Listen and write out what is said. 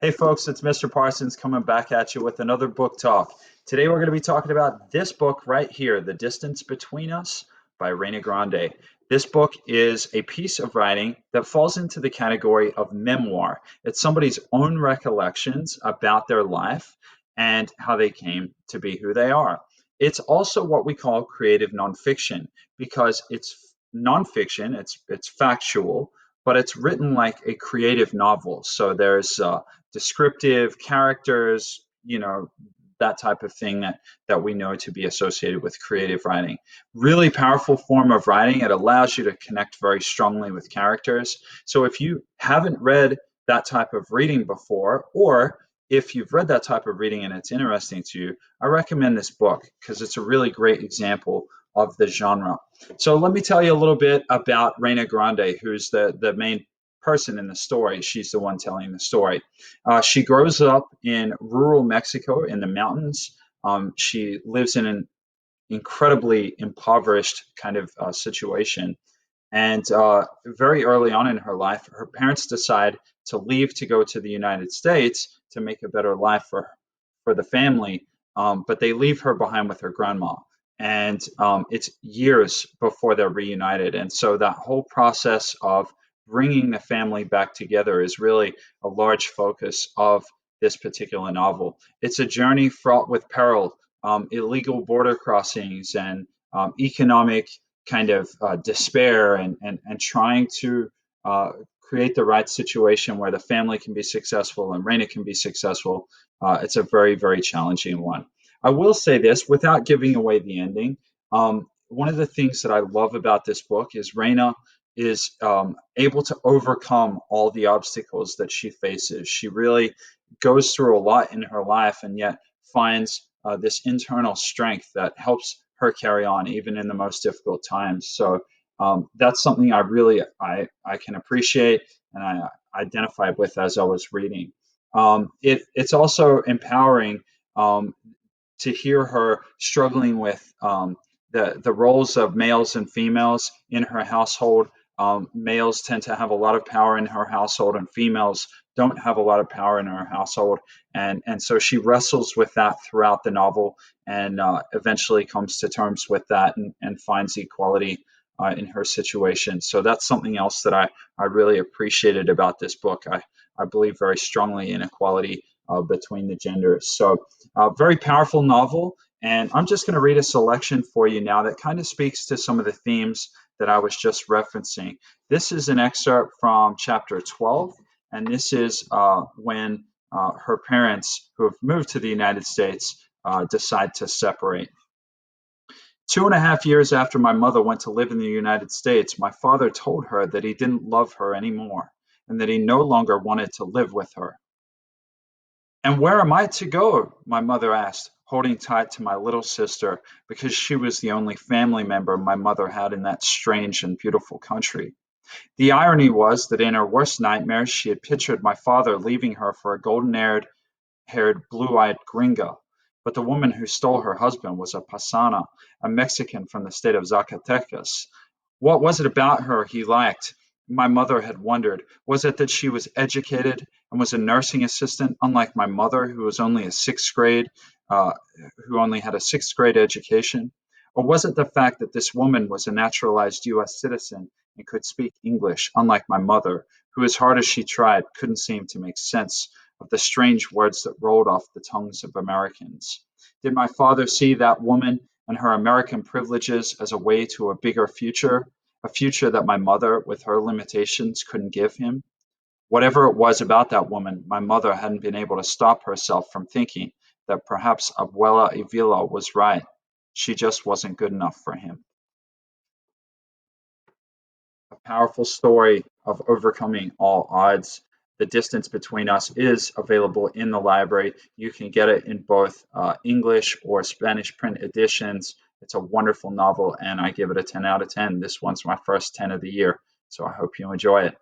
Hey folks, it's Mr. Parsons coming back at you with another book talk. Today we're going to be talking about this book right here, The Distance Between Us by Reina Grande. This book is a piece of writing that falls into the category of memoir. It's somebody's own recollections about their life and how they came to be who they are. It's also what we call creative nonfiction because it's nonfiction, it's factual, but it's written like a creative novel. So there's descriptive characters, that type of thing that we know to be associated with creative writing. Really powerful form of writing. It allows you to connect very strongly with characters. So if you haven't read that type of reading before, or if you've read that type of reading and it's interesting to you, I recommend this book because it's a really great example of the genre. So let me tell you a little bit about Reina Grande, who's the main person in the story. She's the one telling the story. She grows up in rural Mexico in the mountains. She lives in an incredibly impoverished kind of situation. And very early on in her life, her parents decide to leave to go to the United States to make a better life for the family. But they leave her behind with her grandma. And it's years before they're reunited. And so that whole process of bringing the family back together is really a large focus of this particular novel. It's a journey fraught with peril, illegal border crossings, and economic kind of despair and trying to create the right situation where the family can be successful and Reina can be successful. It's a very, very challenging one. I will say this without giving away the ending. One of the things that I love about this book is Reina is able to overcome all the obstacles that she faces. She really goes through a lot in her life and yet finds this internal strength that helps her carry on even in the most difficult times. So that's something I can appreciate and I identified with as I was reading. It's also empowering to hear her struggling with the roles of males and females in her household. Males tend to have a lot of power in her household, and females don't have a lot of power in her household. And so she wrestles with that throughout the novel and eventually comes to terms with that and finds equality in her situation. So that's something else that I really appreciated about this book. I believe very strongly in equality between the genders. So very powerful novel. And I'm just going to read a selection for you now that kind of speaks to some of the themes that I was just referencing. This is an excerpt from chapter 12, and this is when her parents, who have moved to the United States, decide to separate. 2.5 years after my mother went to live in the United States, my father told her that he didn't love her anymore and that he no longer wanted to live with her. "And where am I to go?" my mother asked, holding tight to my little sister because she was the only family member my mother had in that strange and beautiful country. The irony was that in her worst nightmares she had pictured my father leaving her for a golden-haired, blue-eyed gringa. But the woman who stole her husband was a Pasana, a Mexican from the state of Zacatecas. What was it about her he liked? My mother had wondered. Was it that she was educated and was a nursing assistant, unlike my mother, uh, who only had a sixth grade education? Or was it the fact that this woman was a naturalized U.S. citizen and could speak English, unlike my mother, who, as hard as she tried, couldn't seem to make sense of the strange words that rolled off the tongues of Americans? Did my father see that woman and her American privileges as a way to a bigger future, a future that my mother, with her limitations, couldn't give him? Whatever it was about that woman, my mother hadn't been able to stop herself from thinking that perhaps Abuela Avila was right. She just wasn't good enough for him. A powerful story of overcoming all odds. The Distance Between Us is available in the library. You can get it in both English or Spanish print editions. It's a wonderful novel, and I give it a 10 out of 10. This one's my first 10 of the year, so I hope you enjoy it.